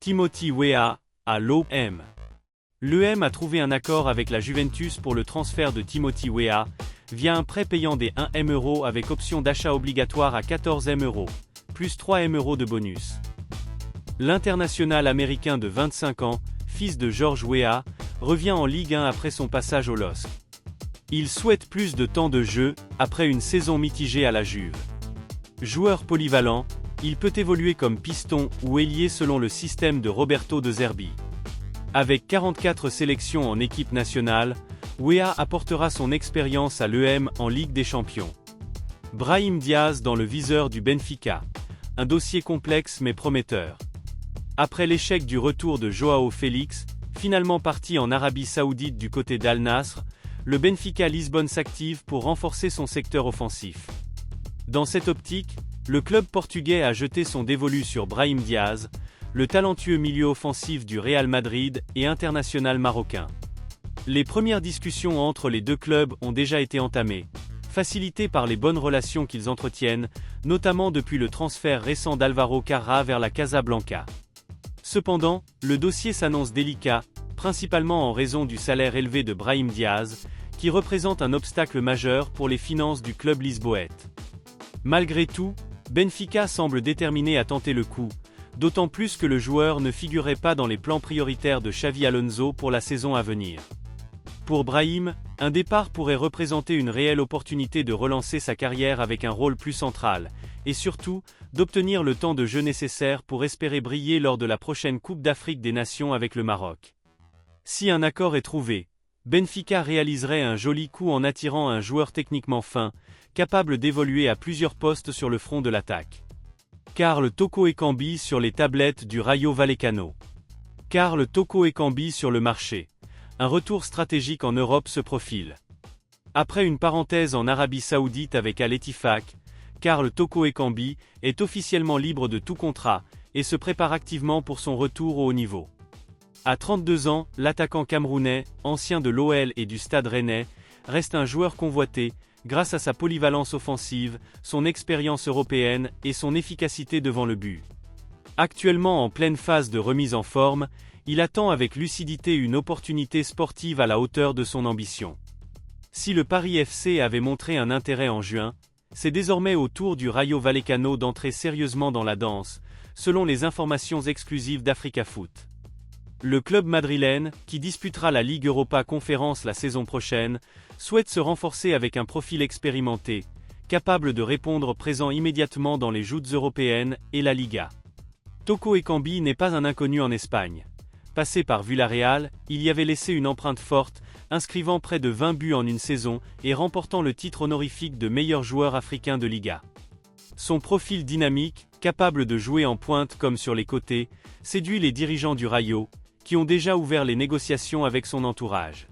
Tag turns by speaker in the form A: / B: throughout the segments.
A: Timothy Weah, à l'OM. L'EM a trouvé un accord avec la Juventus pour le transfert de Timothy Weah, via un prêt payant des 1 M € avec option d'achat obligatoire à 14 M €, plus 3 M € de bonus. L'international américain de 25 ans, fils de George Weah, revient en Ligue 1 après son passage au LOSC. Il souhaite plus de temps de jeu, après une saison mitigée à la Juve. Joueur polyvalent, il peut évoluer comme piston ou ailier selon le système de Roberto De Zerbi. Avec 44 sélections en équipe nationale, Weah apportera son expérience à l'EM en Ligue des Champions. Brahim Diaz dans le viseur du Benfica. Un dossier complexe mais prometteur. Après l'échec du retour de Joao Félix, finalement parti en Arabie Saoudite du côté d'Al Nasr, le Benfica Lisbonne s'active pour renforcer son secteur offensif. Dans cette optique, le club portugais a jeté son dévolu sur Brahim Diaz, le talentueux milieu offensif du Real Madrid et international marocain. Les premières discussions entre les deux clubs ont déjà été entamées, facilitées par les bonnes relations qu'ils entretiennent, notamment depuis le transfert récent d'Alvaro Carra vers la Casablanca. Cependant, le dossier s'annonce délicat, principalement en raison du salaire élevé de Brahim Diaz, qui représente un obstacle majeur pour les finances du club lisboète. Malgré tout, Benfica semble déterminé à tenter le coup, d'autant plus que le joueur ne figurait pas dans les plans prioritaires de Xavi Alonso pour la saison à venir. Pour Brahim, un départ pourrait représenter une réelle opportunité de relancer sa carrière avec un rôle plus central, et surtout, d'obtenir le temps de jeu nécessaire pour espérer briller lors de la prochaine Coupe d'Afrique des Nations avec le Maroc. Si un accord est trouvé, Benfica réaliserait un joli coup en attirant un joueur techniquement fin, capable d'évoluer à plusieurs postes sur le front de l'attaque. Karl Toko Ekambi sur les tablettes du Rayo Vallecano. Karl Toko Ekambi sur le marché. Un retour stratégique en Europe se profile. Après une parenthèse en Arabie Saoudite avec Al Ettifaq, Karl Toko Ekambi est officiellement libre de tout contrat et se prépare activement pour son retour au haut niveau. À 32 ans, l'attaquant camerounais, ancien de l'OL et du Stade Rennais, reste un joueur convoité, grâce à sa polyvalence offensive, son expérience européenne et son efficacité devant le but. Actuellement en pleine phase de remise en forme, il attend avec lucidité une opportunité sportive à la hauteur de son ambition. Si le Paris FC avait montré un intérêt en juin, c'est désormais au tour du Rayo Vallecano d'entrer sérieusement dans la danse, selon les informations exclusives d'Africa Foot. Le club madrilène, qui disputera la Ligue Europa Conférence la saison prochaine, souhaite se renforcer avec un profil expérimenté, capable de répondre présent immédiatement dans les joutes européennes et la Liga. Toko Ekambi n'est pas un inconnu en Espagne. Passé par Villarreal, il y avait laissé une empreinte forte, inscrivant près de 20 buts en une saison et remportant le titre honorifique de meilleur joueur africain de Liga. Son profil dynamique, capable de jouer en pointe comme sur les côtés, séduit les dirigeants du Rayo, qui ont déjà ouvert les négociations avec son entourage.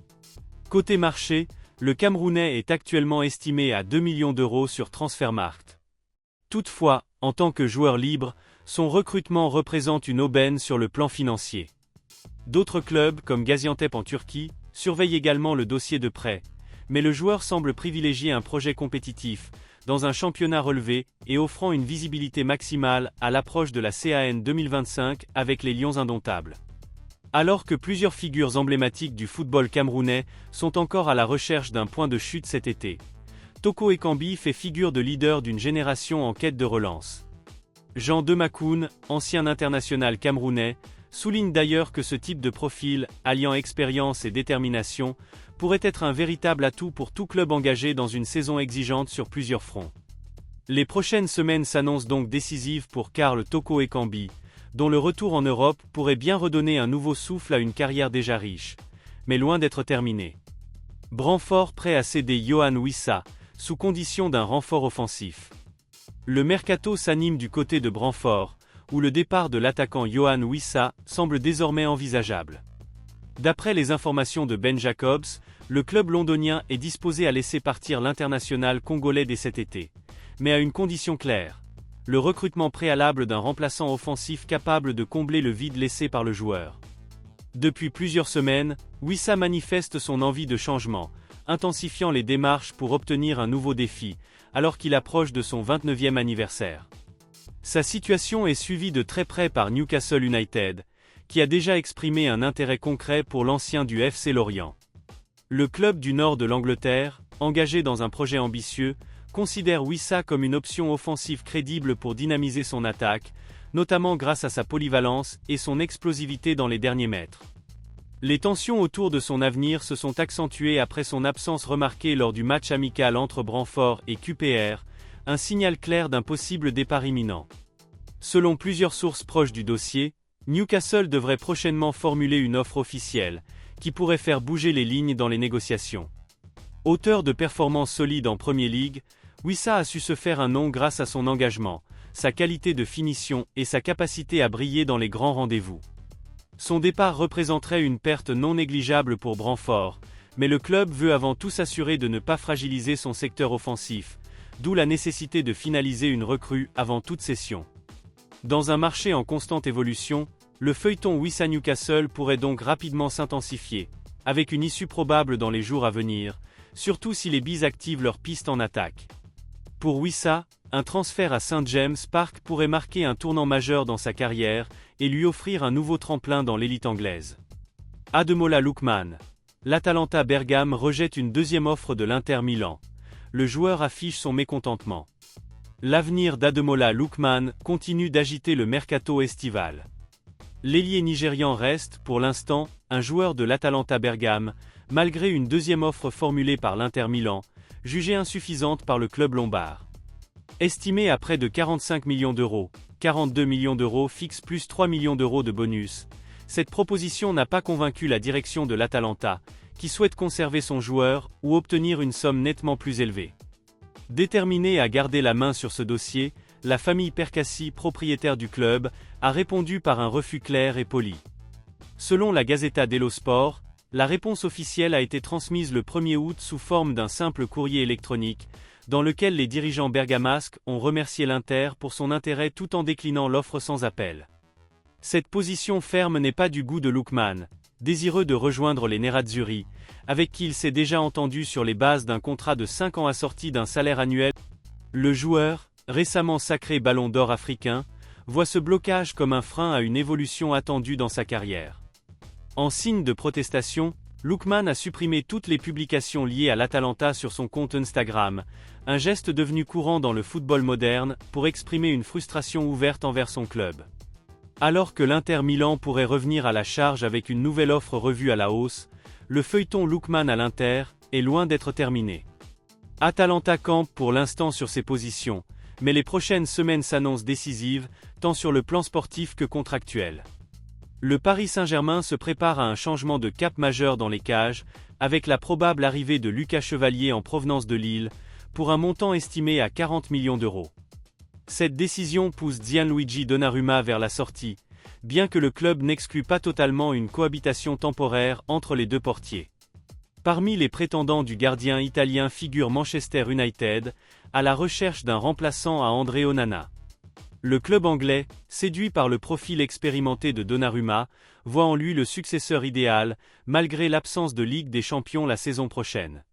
A: Côté marché, le Camerounais est actuellement estimé à 2 millions d'euros sur Transfermarkt. Toutefois, en tant que joueur libre, son recrutement représente une aubaine sur le plan financier. D'autres clubs, comme Gaziantep en Turquie, surveillent également le dossier de prêt, mais le joueur semble privilégier un projet compétitif, dans un championnat relevé, et offrant une visibilité maximale à l'approche de la CAN 2025 avec les Lions indomptables. Alors que plusieurs figures emblématiques du football camerounais sont encore à la recherche d'un point de chute cet été, Toko Ekambi fait figure de leader d'une génération en quête de relance. Jean Demakoun, ancien international camerounais, souligne d'ailleurs que ce type de profil, alliant expérience et détermination, pourrait être un véritable atout pour tout club engagé dans une saison exigeante sur plusieurs fronts. Les prochaines semaines s'annoncent donc décisives pour Karl Toko Ekambi, dont le retour en Europe pourrait bien redonner un nouveau souffle à une carrière déjà riche, mais loin d'être terminée. Brentford prêt à céder Yohan Wissa, sous condition d'un renfort offensif. Le mercato s'anime du côté de Brentford, où le départ de l'attaquant Yohan Wissa semble désormais envisageable. D'après les informations de Ben Jacobs, le club londonien est disposé à laisser partir l'international congolais dès cet été, mais à une condition claire: le recrutement préalable d'un remplaçant offensif capable de combler le vide laissé par le joueur. Depuis plusieurs semaines, Wissa manifeste son envie de changement, intensifiant les démarches pour obtenir un nouveau défi, alors qu'il approche de son 29e anniversaire. Sa situation est suivie de très près par Newcastle United, qui a déjà exprimé un intérêt concret pour l'ancien du FC Lorient. Le club du nord de l'Angleterre, engagé dans un projet ambitieux, considère Wissa comme une option offensive crédible pour dynamiser son attaque, notamment grâce à sa polyvalence et son explosivité dans les derniers mètres. Les tensions autour de son avenir se sont accentuées après son absence remarquée lors du match amical entre Brentford et QPR, un signal clair d'un possible départ imminent. Selon plusieurs sources proches du dossier, Newcastle devrait prochainement formuler une offre officielle, qui pourrait faire bouger les lignes dans les négociations. Auteur de performances solides en Premier League, Wissa a su se faire un nom grâce à son engagement, sa qualité de finition et sa capacité à briller dans les grands rendez-vous. Son départ représenterait une perte non négligeable pour Brentford, mais le club veut avant tout s'assurer de ne pas fragiliser son secteur offensif, d'où la nécessité de finaliser une recrue avant toute cession. Dans un marché en constante évolution, le feuilleton Wissa Newcastle pourrait donc rapidement s'intensifier, avec une issue probable dans les jours à venir, surtout si les Bees activent leur piste en attaque. Pour Wissa, un transfert à St James Park pourrait marquer un tournant majeur dans sa carrière et lui offrir un nouveau tremplin dans l'élite anglaise. Ademola Lookman. L'Atalanta Bergame rejette une deuxième offre de l'Inter Milan. Le joueur affiche son mécontentement. L'avenir d'Ademola Lookman continue d'agiter le mercato estival. L'ailier nigérian reste, pour l'instant, un joueur de l'Atalanta Bergame, malgré une deuxième offre formulée par l'Inter Milan, jugée insuffisante par le club lombard. Estimé à près de 45 millions d'euros, 42 millions d'euros fixes plus 3 millions d'euros de bonus, cette proposition n'a pas convaincu la direction de l'Atalanta, qui souhaite conserver son joueur ou obtenir une somme nettement plus élevée. Déterminée à garder la main sur ce dossier, la famille Percassi, propriétaire du club, a répondu par un refus clair et poli. Selon la Gazzetta dello Sport, la réponse officielle a été transmise le 1er août sous forme d'un simple courrier électronique, dans lequel les dirigeants bergamasques ont remercié l'Inter pour son intérêt tout en déclinant l'offre sans appel. Cette position ferme n'est pas du goût de Lookman, désireux de rejoindre les Nerazzurri, avec qui il s'est déjà entendu sur les bases d'un contrat de 5 ans assorti d'un salaire annuel. Le joueur, récemment sacré Ballon d'Or africain, voit ce blocage comme un frein à une évolution attendue dans sa carrière. En signe de protestation, Lookman a supprimé toutes les publications liées à l'Atalanta sur son compte Instagram, un geste devenu courant dans le football moderne pour exprimer une frustration ouverte envers son club. Alors que l'Inter Milan pourrait revenir à la charge avec une nouvelle offre revue à la hausse, le feuilleton Lookman à l'Inter est loin d'être terminé. Atalanta campe pour l'instant sur ses positions, mais les prochaines semaines s'annoncent décisives, tant sur le plan sportif que contractuel. Le Paris Saint-Germain se prépare à un changement de cap majeur dans les cages, avec la probable arrivée de Lucas Chevalier en provenance de Lille, pour un montant estimé à 40 millions d'euros. Cette décision pousse Gianluigi Donnarumma vers la sortie, bien que le club n'exclue pas totalement une cohabitation temporaire entre les deux portiers. Parmi les prétendants du gardien italien figure Manchester United, à la recherche d'un remplaçant à André Onana. Le club anglais, séduit par le profil expérimenté de Donnarumma, voit en lui le successeur idéal, malgré l'absence de Ligue des Champions la saison prochaine.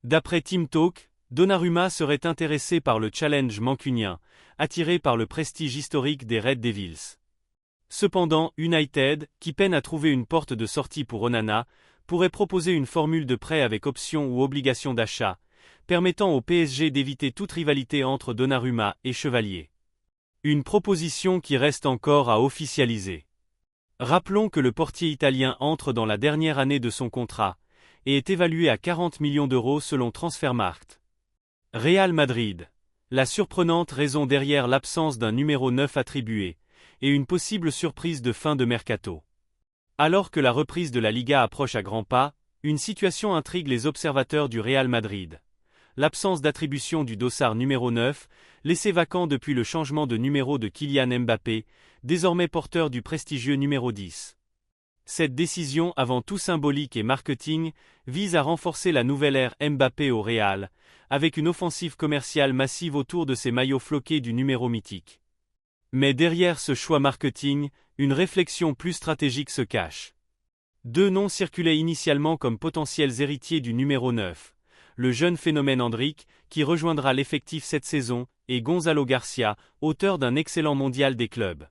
A: D'après Team Talk, Donnarumma serait intéressé par le challenge mancunien, attiré par le prestige historique des Red Devils. Cependant, United, qui peine à trouver une porte de sortie pour Onana, pourrait proposer une formule de prêt avec option ou obligation d'achat, permettant au PSG d'éviter toute rivalité entre Donnarumma et Chevalier. Une proposition qui reste encore à officialiser. Rappelons que le portier italien entre dans la dernière année de son contrat, et est évalué à 40 millions d'euros selon Transfermarkt. Real Madrid. La surprenante raison derrière l'absence d'un numéro 9 attribué, et une possible surprise de fin de mercato. Alors que la reprise de la Liga approche à grands pas, une situation intrigue les observateurs du Real Madrid. L'absence d'attribution du dossard numéro 9, laissé vacant depuis le changement de numéro de Kylian Mbappé, désormais porteur du prestigieux numéro 10. Cette décision, avant tout symbolique et marketing, vise à renforcer la nouvelle ère Mbappé au Real, avec une offensive commerciale massive autour de ces maillots floqués du numéro mythique. Mais derrière ce choix marketing, une réflexion plus stratégique se cache. Deux noms circulaient initialement comme potentiels héritiers du numéro 9. Le jeune phénomène Endrick, qui rejoindra l'effectif cette saison, et Gonzalo Garcia, auteur d'un excellent mondial des clubs.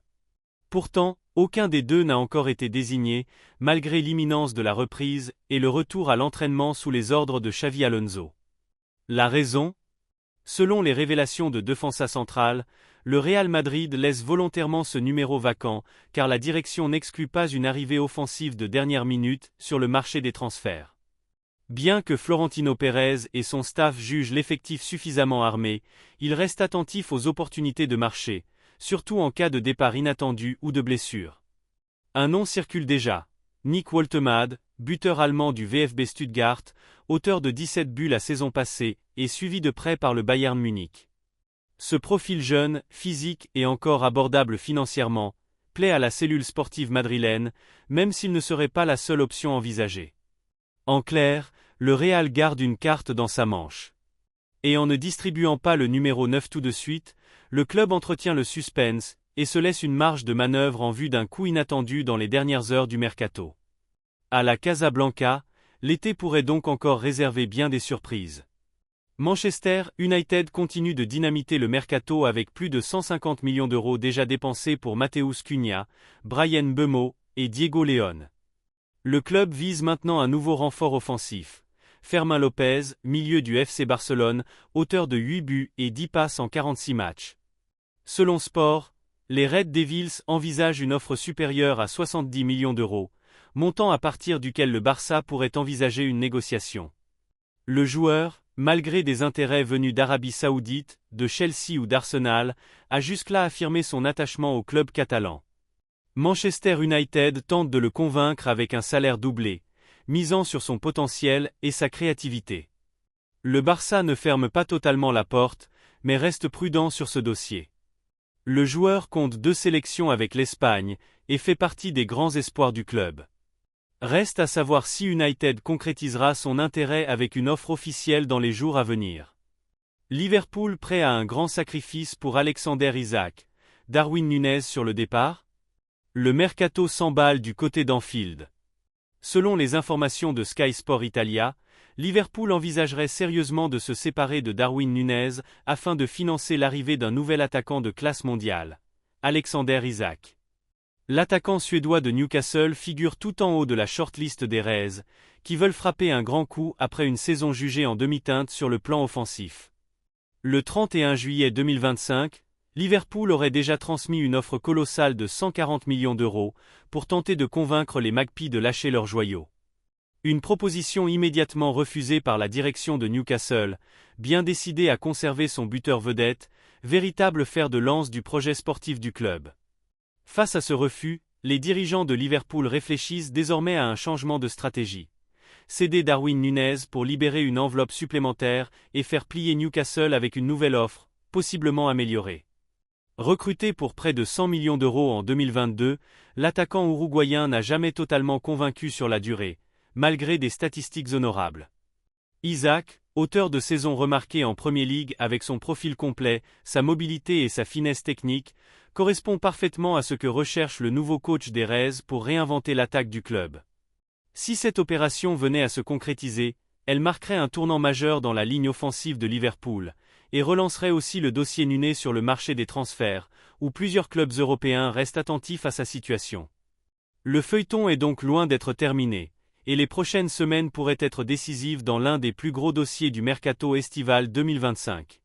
A: Pourtant, aucun des deux n'a encore été désigné, malgré l'imminence de la reprise et le retour à l'entraînement sous les ordres de Xavi Alonso. La raison ? Selon les révélations de Defensa Central, le Real Madrid laisse volontairement ce numéro vacant, car la direction n'exclut pas une arrivée offensive de dernière minute sur le marché des transferts. Bien que Florentino Pérez et son staff jugent l'effectif suffisamment armé, ils restent attentifs aux opportunités de marché, surtout en cas de départ inattendu ou de blessure. Un nom circule déjà. Nick Woltemade, buteur allemand du VfB Stuttgart, auteur de 17 buts la saison passée, est suivi de près par le Bayern Munich. Ce profil jeune, physique et encore abordable financièrement, plaît à la cellule sportive madrilène, même s'il ne serait pas la seule option envisagée. En clair, le Real garde une carte dans sa manche. Et en ne distribuant pas le numéro 9 tout de suite, le club entretient le suspense et se laisse une marge de manœuvre en vue d'un coup inattendu dans les dernières heures du mercato. À la Casablanca, l'été pourrait donc encore réserver bien des surprises. Manchester United continue de dynamiter le mercato avec plus de 150 millions d'euros déjà dépensés pour Matheus Cunha, Bryan Mbeumo et Diego León. Le club vise maintenant un nouveau renfort offensif. Fermin Lopez, milieu du FC Barcelone, auteur de 8 buts et 10 passes en 46 matchs. Selon Sport, les Red Devils envisagent une offre supérieure à 70 millions d'euros, montant à partir duquel le Barça pourrait envisager une négociation. Le joueur, malgré des intérêts venus d'Arabie Saoudite, de Chelsea ou d'Arsenal, a jusque-là affirmé son attachement au club catalan. Manchester United tente de le convaincre avec un salaire doublé, misant sur son potentiel et sa créativité. Le Barça ne ferme pas totalement la porte, mais reste prudent sur ce dossier. Le joueur compte 2 sélections avec l'Espagne et fait partie des grands espoirs du club. Reste à savoir si United concrétisera son intérêt avec une offre officielle dans les jours à venir. Liverpool prêt à un grand sacrifice pour Alexander Isak, Darwin Núñez sur le départ ? Le mercato s'emballe du côté d'Anfield. Selon les informations de Sky Sport Italia, Liverpool envisagerait sérieusement de se séparer de Darwin Núñez afin de financer l'arrivée d'un nouvel attaquant de classe mondiale, Alexander Isak. L'attaquant suédois de Newcastle figure tout en haut de la shortlist des Reds, qui veulent frapper un grand coup après une saison jugée en demi-teinte sur le plan offensif. Le 31 juillet 2025, Liverpool aurait déjà transmis une offre colossale de 140 millions d'euros pour tenter de convaincre les Magpies de lâcher leur joyau. Une proposition immédiatement refusée par la direction de Newcastle, bien décidée à conserver son buteur vedette, véritable fer de lance du projet sportif du club. Face à ce refus, les dirigeants de Liverpool réfléchissent désormais à un changement de stratégie. Céder Darwin Núñez pour libérer une enveloppe supplémentaire et faire plier Newcastle avec une nouvelle offre, possiblement améliorée. Recruté pour près de 100 millions d'euros en 2022, l'attaquant uruguayen n'a jamais totalement convaincu sur la durée, malgré des statistiques honorables. Isak, auteur de saisons remarquées en Premier League avec son profil complet, sa mobilité et sa finesse technique, correspond parfaitement à ce que recherche le nouveau coach des Reds pour réinventer l'attaque du club. Si cette opération venait à se concrétiser, elle marquerait un tournant majeur dans la ligne offensive de Liverpool, et relancerait aussi le dossier Núñez sur le marché des transferts, où plusieurs clubs européens restent attentifs à sa situation. Le feuilleton est donc loin d'être terminé, et les prochaines semaines pourraient être décisives dans l'un des plus gros dossiers du mercato estival 2025.